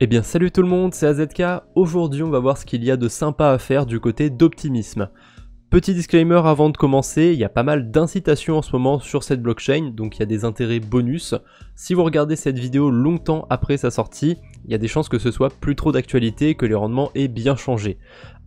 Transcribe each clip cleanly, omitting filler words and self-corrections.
Eh bien salut tout le monde, c'est AZK. Aujourd'hui on va voir ce qu'il y a de sympa à faire du côté d'Optimism. Petit disclaimer avant de commencer, il y a pas mal d'incitations en ce moment sur cette blockchain, donc il y a des intérêts bonus. Si vous regardez cette vidéo longtemps après sa sortie, il y a des chances que ce soit plus trop d'actualité, que les rendements aient bien changé.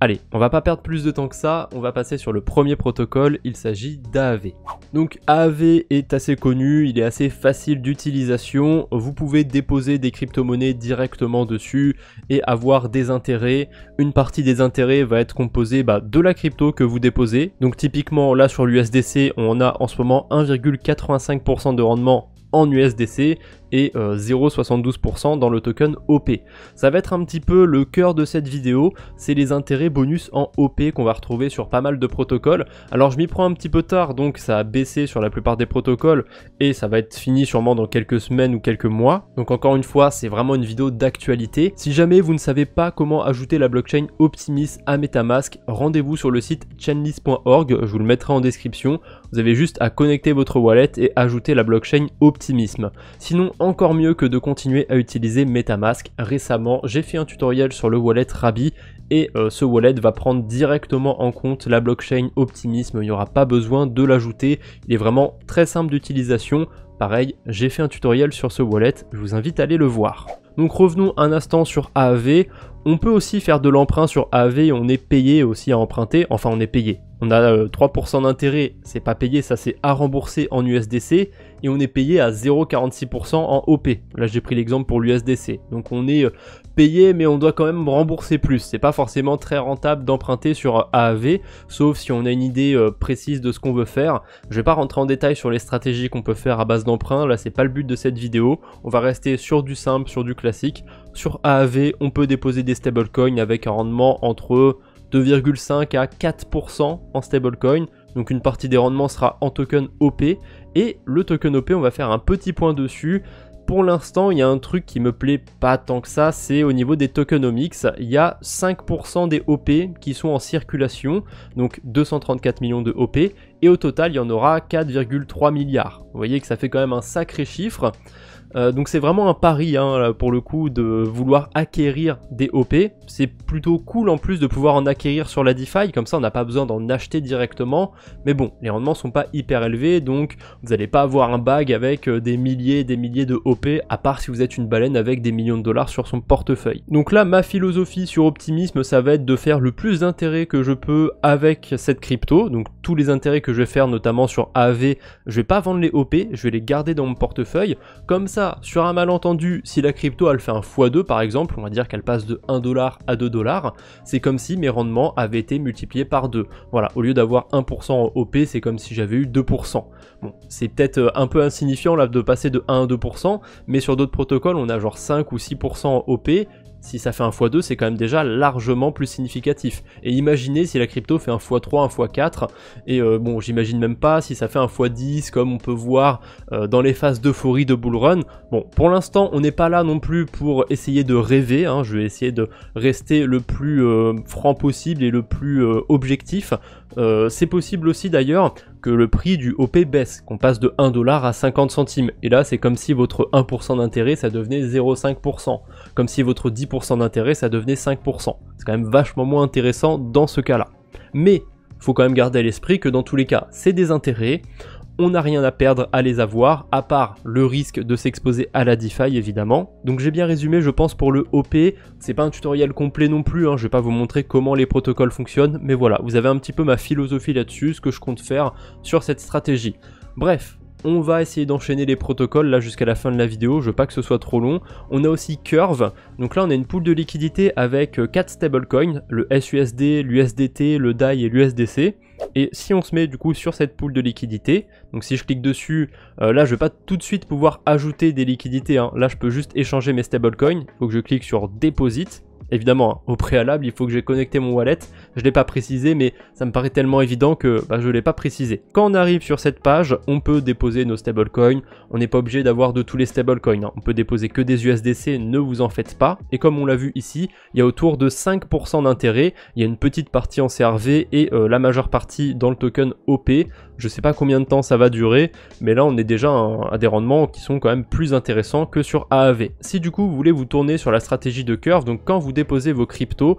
Allez, on va pas perdre plus de temps que ça, on va passer sur le premier protocole, il s'agit d'AAV. Donc AAV est assez connu, il est assez facile d'utilisation, vous pouvez déposer des crypto-monnaies directement dessus et avoir des intérêts. Une partie des intérêts va être composée de la crypto que vous déposez. Donc typiquement là sur l'USDC, on a en ce moment 1,85% de rendement en USDC et 0,72% dans le token OP. Ça va être un petit peu le cœur de cette vidéo, c'est les intérêts bonus en OP qu'on va retrouver sur pas mal de protocoles. Alors je m'y prends un petit peu tard, donc ça a baissé sur la plupart des protocoles et ça va être fini sûrement dans quelques semaines ou quelques mois. Donc encore une fois, c'est vraiment une vidéo d'actualité. Si jamais vous ne savez pas comment ajouter la blockchain Optimism à MetaMask, rendez-vous sur le site chainlist.org, je vous le mettrai en description. Vous avez juste à connecter votre wallet et ajouter la blockchain Optimism. Sinon, encore mieux que de continuer à utiliser MetaMask. Récemment, j'ai fait un tutoriel sur le wallet Rabi et ce wallet va prendre directement en compte la blockchain Optimism. Il n'y aura pas besoin de l'ajouter. Il est vraiment très simple d'utilisation. Pareil, j'ai fait un tutoriel sur ce wallet. Je vous invite à aller le voir. Donc revenons un instant sur AAV. On peut aussi faire de l'emprunt sur AAV et on est payé aussi à emprunter. Enfin, on est payé. On a 3% d'intérêt, c'est pas payé, ça c'est à rembourser en USDC. Et on est payé à 0,46% en OP. Là, j'ai pris l'exemple pour l'USDC. Donc on est payé, mais on doit quand même rembourser plus. C'est pas forcément très rentable d'emprunter sur AAV, sauf si on a une idée précise de ce qu'on veut faire. Je vais pas rentrer en détail sur les stratégies qu'on peut faire à base d'emprunt. Là, c'est pas le but de cette vidéo. On va rester sur du simple, sur du classique. Sur AAV, on peut déposer des stablecoins avec un rendement entre 2,5 à 4% en stablecoin. Donc une partie des rendements sera en token OP. Et le token OP, on va faire un petit point dessus. Pour l'instant, il y a un truc qui me plaît pas tant que ça, c'est au niveau des tokenomics. Il y a 5% des OP qui sont en circulation, donc 234 millions de OP. Et au total, il y en aura 4,3 milliards. Vous voyez que ça fait quand même un sacré chiffre. Donc c'est vraiment un pari pour le coup de vouloir acquérir des OP. C'est plutôt cool en plus de pouvoir en acquérir sur la DeFi, comme ça on n'a pas besoin d'en acheter directement. Mais bon, les rendements sont pas hyper élevés, donc vous n'allez pas avoir un bag avec des milliers et des milliers de OP, à part si vous êtes une baleine avec des millions de dollars sur son portefeuille. Donc là, ma philosophie sur Optimism, ça va être de faire le plus d'intérêts que je peux avec cette crypto. Donc tous les intérêts que je vais faire, notamment sur AAV, je vais pas vendre les OP, je vais les garder dans mon portefeuille. Comme ça, sur un malentendu, si la crypto elle fait un x2 par exemple, on va dire qu'elle passe de 1$ à 2$, c'est comme si mes rendements avaient été multipliés par 2. Voilà, au lieu d'avoir 1% en OP, c'est comme si j'avais eu 2%. Bon, c'est peut-être un peu insignifiant là de passer de 1 à 2%, mais sur d'autres protocoles, on a genre 5 ou 6% en OP. Si ça fait un x2, c'est quand même déjà largement plus significatif. Et imaginez si la crypto fait un x3, un x4, et bon, j'imagine même pas si ça fait un x10, comme on peut voir dans les phases d'euphorie de bull run. Bon, pour l'instant, on n'est pas là non plus pour essayer de rêver, je vais essayer de rester le plus franc possible et le plus objectif. C'est possible aussi d'ailleurs que le prix du OP baisse, qu'on passe de 1$ à 50 centimes. Et là, c'est comme si votre 1% d'intérêt, ça devenait 0,5%. Comme si votre 10% d'intérêt, ça devenait 5%. C'est quand même vachement moins intéressant dans ce cas-là. Mais, faut quand même garder à l'esprit que dans tous les cas, c'est des intérêts. On n'a rien à perdre à les avoir, à part le risque de s'exposer à la DeFi évidemment. Donc j'ai bien résumé je pense pour le OP, c'est pas un tutoriel complet non plus, je vais pas vous montrer comment les protocoles fonctionnent, mais voilà, vous avez un petit peu ma philosophie là-dessus, ce que je compte faire sur cette stratégie. Bref, on va essayer d'enchaîner les protocoles là jusqu'à la fin de la vidéo, je veux pas que ce soit trop long. On a aussi Curve, donc là on a une pool de liquidité avec 4 stablecoins, le SUSD, l'USDT, le DAI et l'USDC. Et si on se met du coup sur cette pool de liquidité, donc si je clique dessus, là je vais pas tout de suite pouvoir ajouter des liquidités, là je peux juste échanger mes stablecoins, il faut que je clique sur Deposit. Évidemment, au préalable, il faut que j'ai connecté mon wallet. Je ne l'ai pas précisé, mais ça me paraît tellement évident que je ne l'ai pas précisé. Quand on arrive sur cette page, on peut déposer nos stablecoins. On n'est pas obligé d'avoir de tous les stablecoins. On peut déposer que des USDC, ne vous en faites pas. Et comme on l'a vu ici, il y a autour de 5% d'intérêt. Il y a une petite partie en CRV et la majeure partie dans le token OP. Je sais pas combien de temps ça va durer, mais là on est déjà à des rendements qui sont quand même plus intéressants que sur AAV. Si du coup vous voulez vous tourner sur la stratégie de Curve, donc quand vous déposez vos cryptos,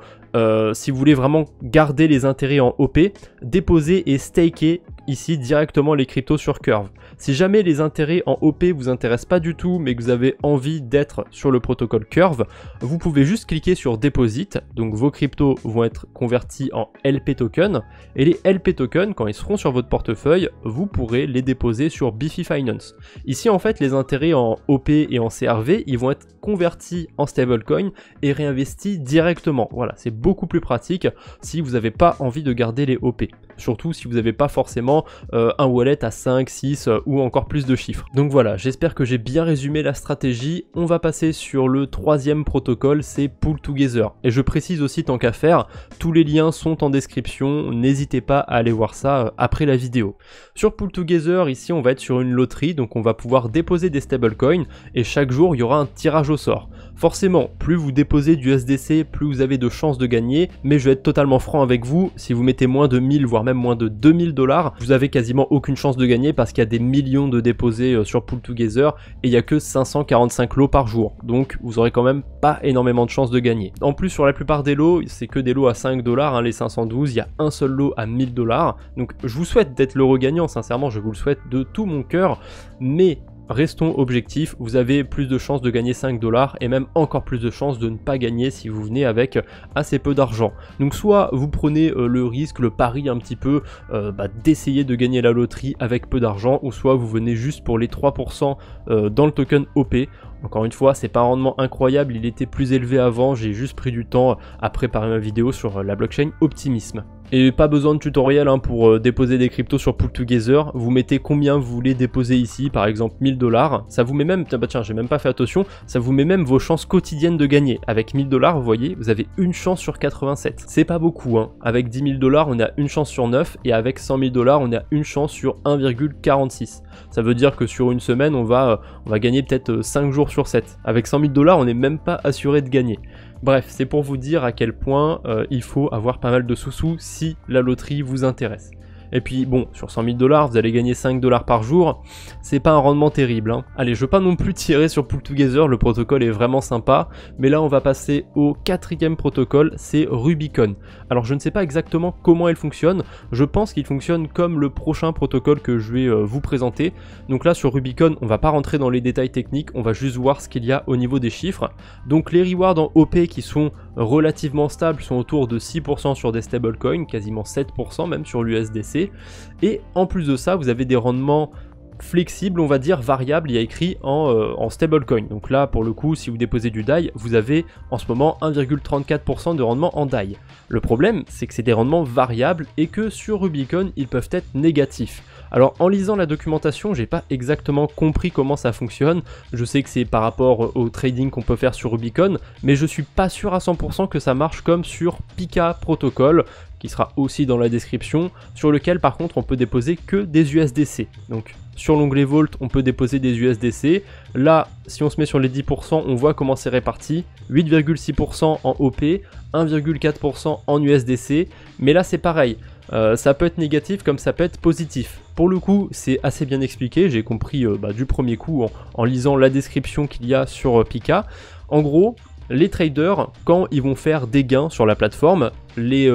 si vous voulez vraiment garder les intérêts en OP, déposez et stakez ici directement les cryptos sur Curve. Si jamais les intérêts en OP vous intéressent pas du tout mais que vous avez envie d'être sur le protocole Curve, vous pouvez juste cliquer sur Deposit, donc vos cryptos vont être convertis en LP token et les LP tokens, quand ils seront sur votre portefeuille, vous pourrez les déposer sur Bifi Finance. Ici en fait les intérêts en OP et en CRV ils vont être convertis en stablecoin et réinvestis directement. Voilà, c'est beaucoup plus pratique si vous n'avez pas envie de garder les OP. Surtout si vous n'avez pas forcément un wallet à 5, 6 ou encore plus de chiffres. Donc voilà, j'espère que j'ai bien résumé la stratégie. On va passer sur le troisième protocole, c'est Pool Together. Et je précise aussi, tant qu'à faire, tous les liens sont en description, n'hésitez pas à aller voir ça après la vidéo. Sur Pool Together, ici on va être sur une loterie, donc on va pouvoir déposer des stablecoins et chaque jour il y aura un tirage au sort. Forcément, plus vous déposez du SDC, plus vous avez de chances de gagner, mais je vais être totalement franc avec vous, si vous mettez moins de 1000 voire même moins de 2000 $, vous avez quasiment aucune chance de gagner parce qu'il y a des millions de déposés sur Pool Together et il n'y a que 545 lots par jour, donc vous aurez quand même pas énormément de chances de gagner. En plus sur la plupart des lots, c'est que des lots à 5 $, hein, les 512, il y a un seul lot à 1000 $, donc je vous souhaite d'être l'heureux gagnant, sincèrement je vous le souhaite de tout mon cœur, mais restons objectifs, vous avez plus de chances de gagner 5 $ et même encore plus de chances de ne pas gagner si vous venez avec assez peu d'argent. Donc soit vous prenez le risque, le pari un petit peu d'essayer de gagner la loterie avec peu d'argent, ou soit vous venez juste pour les 3% dans le token OP. Encore une fois, c'est pas un rendement incroyable, il était plus élevé avant, j'ai juste pris du temps à préparer ma vidéo sur la blockchain Optimism. Et pas besoin de tutoriel hein, pour déposer des cryptos sur Pool Together, vous mettez combien vous voulez déposer ici, par exemple 1000 $, ça vous met même, tiens j'ai même pas fait attention, ça vous met même vos chances quotidiennes de gagner. Avec 1000 $, vous voyez, vous avez une chance sur 87. C'est pas beaucoup, hein. Avec 10 000 $, on a une chance sur 9, et avec 100 000 $, on a une chance sur 1,46. Ça veut dire que sur une semaine, on va gagner peut-être 5 jours sur 7. Avec 100 000 $, on n'est même pas assuré de gagner. Bref, c'est pour vous dire à quel point il faut avoir pas mal de sous-sous si la loterie vous intéresse. Et puis bon, sur 100 000 $, vous allez gagner 5 $ par jour, c'est pas un rendement terrible, hein. Allez, je veux pas non plus tirer sur Pool Together, le protocole est vraiment sympa, mais là on va passer au quatrième protocole, c'est Rubicon. Alors je ne sais pas exactement comment il fonctionne, je pense qu'il fonctionne comme le prochain protocole que je vais vous présenter. Donc là sur Rubicon, on va pas rentrer dans les détails techniques, on va juste voir ce qu'il y a au niveau des chiffres. Donc les rewards en OP qui sont relativement stables sont autour de 6% sur des stablecoins, quasiment 7% même sur l'USDC. Et en plus de ça, vous avez des rendements flexibles, on va dire variables, il y a écrit en stablecoin. Donc là, pour le coup, si vous déposez du DAI, vous avez en ce moment 1,34% de rendement en DAI. Le problème, c'est que c'est des rendements variables et que sur Rubicon, ils peuvent être négatifs. Alors en lisant la documentation, j'ai pas exactement compris comment ça fonctionne. Je sais que c'est par rapport au trading qu'on peut faire sur Rubicon, mais je suis pas sûr à 100% que ça marche comme sur Pika Protocol, qui sera aussi dans la description, sur lequel par contre on peut déposer que des USDC. Donc sur l'onglet Vault, on peut déposer des USDC. Là, si on se met sur les 10%, on voit comment c'est réparti. 8,6% en OP, 1,4% en USDC. Mais là, c'est pareil. Ça peut être négatif comme ça peut être positif. Pour le coup, c'est assez bien expliqué. J'ai compris du premier coup en lisant la description qu'il y a sur Pika. En gros, les traders, quand ils vont faire des gains sur la plateforme, les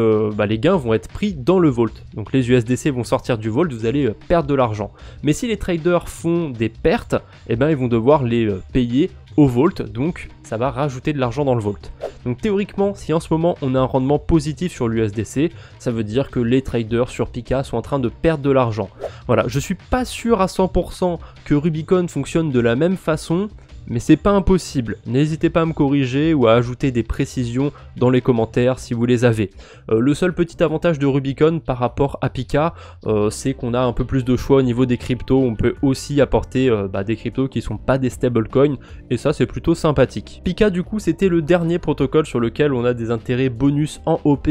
gains vont être pris dans le vault. Donc les USDC vont sortir du vault, vous allez perdre de l'argent. Mais si les traders font des pertes, eh ben, ils vont devoir les payer au vault, donc ça va rajouter de l'argent dans le vault. Donc théoriquement, si en ce moment on a un rendement positif sur l'USDC, ça veut dire que les traders sur Pika sont en train de perdre de l'argent. Voilà, je suis pas sûr à 100% que Rubicon fonctionne de la même façon, mais c'est pas impossible. N'hésitez pas à me corriger ou à ajouter des précisions dans les commentaires si vous les avez. Le seul petit avantage de Rubicon par rapport à Pika, c'est qu'on a un peu plus de choix au niveau des cryptos. On peut aussi apporter des cryptos qui sont pas des stablecoins, et ça c'est plutôt sympathique. Pika du coup c'était le dernier protocole sur lequel on a des intérêts bonus en OP.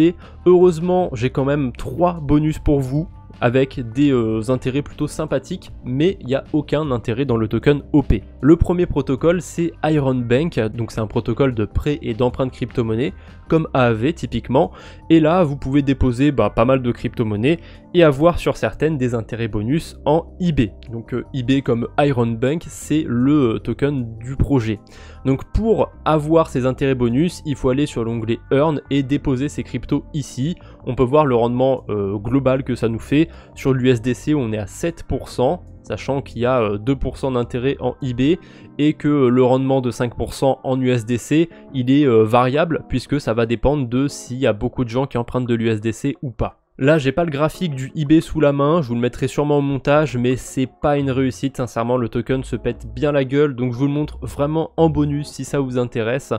Heureusement j'ai quand même 3 bonus pour vous. avec des intérêts plutôt sympathiques, mais il n'y a aucun intérêt dans le token OP. Le premier protocole, c'est Iron Bank, donc c'est un protocole de prêt et d'emprunt de crypto-monnaie, comme AAV typiquement, et là vous pouvez déposer pas mal de crypto-monnaies et avoir sur certaines des intérêts bonus en IB. Donc IB comme Iron Bank, c'est le token du projet. Donc pour avoir ces intérêts bonus, il faut aller sur l'onglet Earn et déposer ces cryptos ici. On peut voir le rendement global que ça nous fait. Sur l'USDC, on est à 7%. Sachant qu'il y a 2% d'intérêt en IB et que le rendement de 5% en USDC, il est variable puisque ça va dépendre de s'il y a beaucoup de gens qui empruntent de l'USDC ou pas. Là, j'ai pas le graphique du IB sous la main, je vous le mettrai sûrement au montage, mais c'est pas une réussite, sincèrement, le token se pète bien la gueule, donc je vous le montre vraiment en bonus si ça vous intéresse.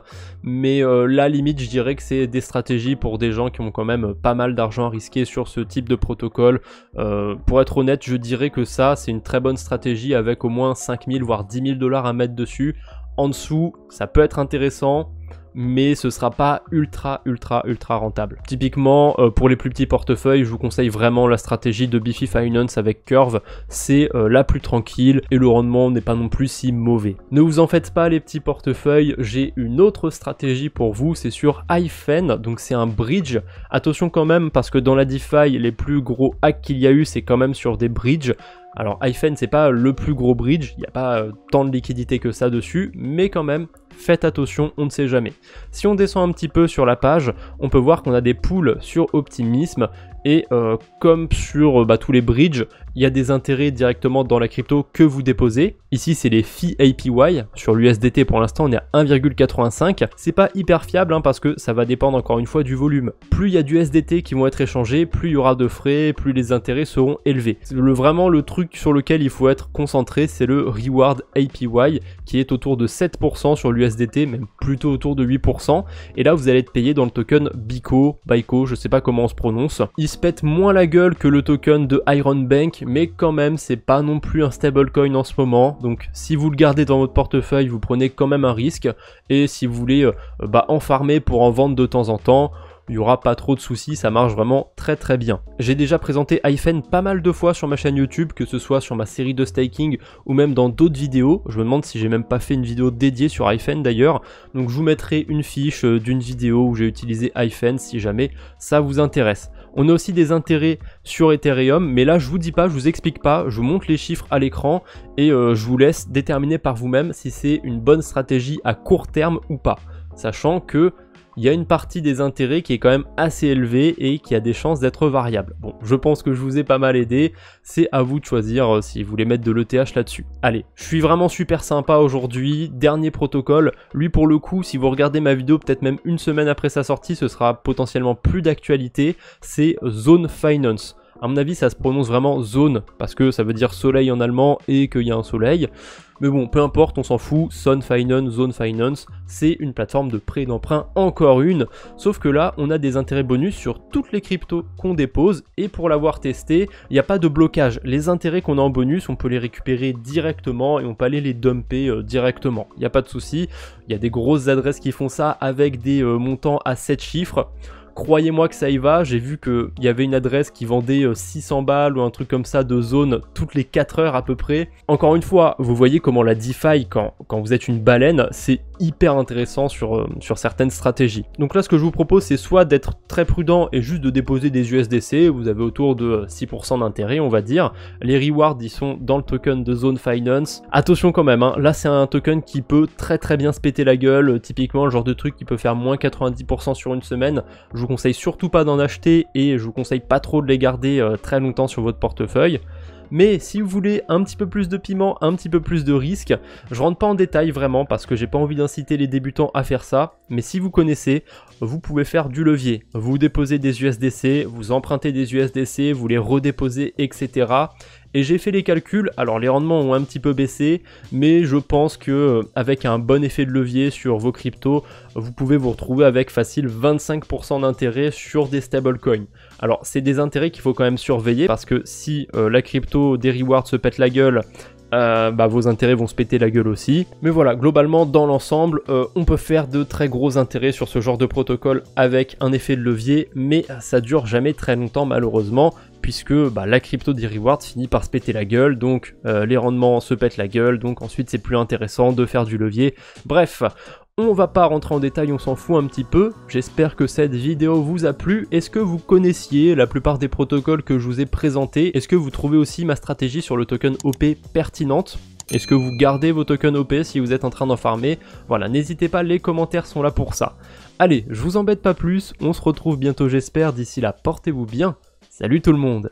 Mais là, limite, je dirais que c'est des stratégies pour des gens qui ont quand même pas mal d'argent à risquer sur ce type de protocole. Pour être honnête, je dirais que ça, c'est une très bonne stratégie avec au moins 5000 voire 10 000 $ à mettre dessus. En dessous, ça peut être intéressant, mais ce sera pas ultra rentable. Typiquement, pour les plus petits portefeuilles, je vous conseille vraiment la stratégie de Biffy Finance avec Curve, c'est la plus tranquille et le rendement n'est pas non plus si mauvais. Ne vous en faites pas les petits portefeuilles, j'ai une autre stratégie pour vous, c'est sur Hyphen, donc c'est un bridge. Attention quand même parce que dans la DeFi, les plus gros hacks qu'il y a eu, c'est quand même sur des bridges. Alors Hyphen, c'est pas le plus gros bridge, il n'y a pas tant de liquidité que ça dessus, mais quand même, faites attention, on ne sait jamais. Si on descend un petit peu sur la page, on peut voir qu'on a des pools sur Optimism, et comme sur tous les bridges, il y a des intérêts directement dans la crypto que vous déposez. Ici, c'est les Fee APY. Sur l'USDT, pour l'instant, on est à 1,85. C'est pas hyper fiable parce que ça va dépendre encore une fois du volume. Plus il y a du USDT qui vont être échangés, plus il y aura de frais, plus les intérêts seront élevés. Vraiment, le truc sur lequel il faut être concentré, c'est le Reward APY qui est autour de 7% sur l'USDT, même plutôt autour de 8%. Et là, vous allez être payé dans le token BICO, je sais pas comment on se prononce. Il se pète moins la gueule que le token de Iron Bank, mais quand même c'est pas non plus un stablecoin en ce moment, donc si vous le gardez dans votre portefeuille, vous prenez quand même un risque, et si vous voulez en farmer pour en vendre de temps en temps, il n'y aura pas trop de soucis, ça marche vraiment très bien. J'ai déjà présenté Hyphen pas mal de fois sur ma chaîne YouTube, que ce soit sur ma série de staking ou même dans d'autres vidéos. Je me demande si j'ai même pas fait une vidéo dédiée sur Hyphen d'ailleurs. Donc je vous mettrai une fiche d'une vidéo où j'ai utilisé Hyphen si jamais ça vous intéresse. On a aussi des intérêts sur Ethereum, mais là je vous dis pas, je vous explique pas, je vous montre les chiffres à l'écran et je vous laisse déterminer par vous-même si c'est une bonne stratégie à court terme ou pas. Sachant que il y a une partie des intérêts qui est quand même assez élevée et qui a des chances d'être variable. Bon, je pense que je vous ai pas mal aidé, c'est à vous de choisir si vous voulez mettre de l'ETH là-dessus. Allez, je suis vraiment super sympa aujourd'hui, dernier protocole, lui pour le coup, si vous regardez ma vidéo peut-être même une semaine après sa sortie, ce sera potentiellement plus d'actualité, c'est Zone Finance. À mon avis, ça se prononce vraiment zone, parce que ça veut dire soleil en allemand et qu'il y a un soleil. Mais bon, peu importe, on s'en fout, Zone Finance, Zone Finance, c'est une plateforme de prêt et d'emprunt, encore une. Sauf que là, on a des intérêts bonus sur toutes les cryptos qu'on dépose, et pour l'avoir testé, il n'y a pas de blocage. Les intérêts qu'on a en bonus, on peut les récupérer directement et on peut aller les dumper directement. Il n'y a pas de souci, il y a des grosses adresses qui font ça avec des montants à 7 chiffres. Croyez-moi que ça y va, j'ai vu qu'il y avait une adresse qui vendait 600 balles ou un truc comme ça de zone toutes les 4 heures à peu près. Encore une fois, vous voyez comment la DeFi, quand vous êtes une baleine, c'est hyper intéressant sur certaines stratégies. Donc là, ce que je vous propose, c'est soit d'être très prudent et juste de déposer des USDC, vous avez autour de 6% d'intérêt, on va dire. Les rewards, ils sont dans le token de Zone Finance. Attention quand même, là c'est un token qui peut très bien se péter la gueule, typiquement le genre de truc qui peut faire moins 90% sur une semaine. Je vous conseille surtout pas d'en acheter et je vous conseille pas trop de les garder très longtemps sur votre portefeuille. Mais si vous voulez un petit peu plus de piment, un petit peu plus de risque, je rentre pas en détail vraiment parce que j'ai pas envie d'inciter les débutants à faire ça, mais si vous connaissez, vous pouvez faire du levier. Vous déposez des USDC, vous empruntez des USDC, vous les redéposez, etc. Et j'ai fait les calculs, alors les rendements ont un petit peu baissé, mais je pense que avec un bon effet de levier sur vos cryptos, vous pouvez vous retrouver avec facile 25% d'intérêt sur des stablecoins. Alors c'est des intérêts qu'il faut quand même surveiller parce que si la crypto des rewards se pète la gueule vos intérêts vont se péter la gueule aussi. Mais voilà, globalement, dans l'ensemble, on peut faire de très gros intérêts sur ce genre de protocole avec un effet de levier, mais ça dure jamais très longtemps malheureusement, puisque la crypto des rewards finit par se péter la gueule, donc les rendements se pètent la gueule, donc ensuite c'est plus intéressant de faire du levier. Bref, on va pas rentrer en détail, on s'en fout un petit peu. J'espère que cette vidéo vous a plu. Est-ce que vous connaissiez la plupart des protocoles que je vous ai présentés? Est-ce que vous trouvez aussi ma stratégie sur le token OP pertinente? Est-ce que vous gardez vos tokens OP si vous êtes en train d'en farmer? Voilà, n'hésitez pas, les commentaires sont là pour ça. Allez, je vous embête pas plus, on se retrouve bientôt j'espère, d'ici là portez-vous bien. Salut tout le monde!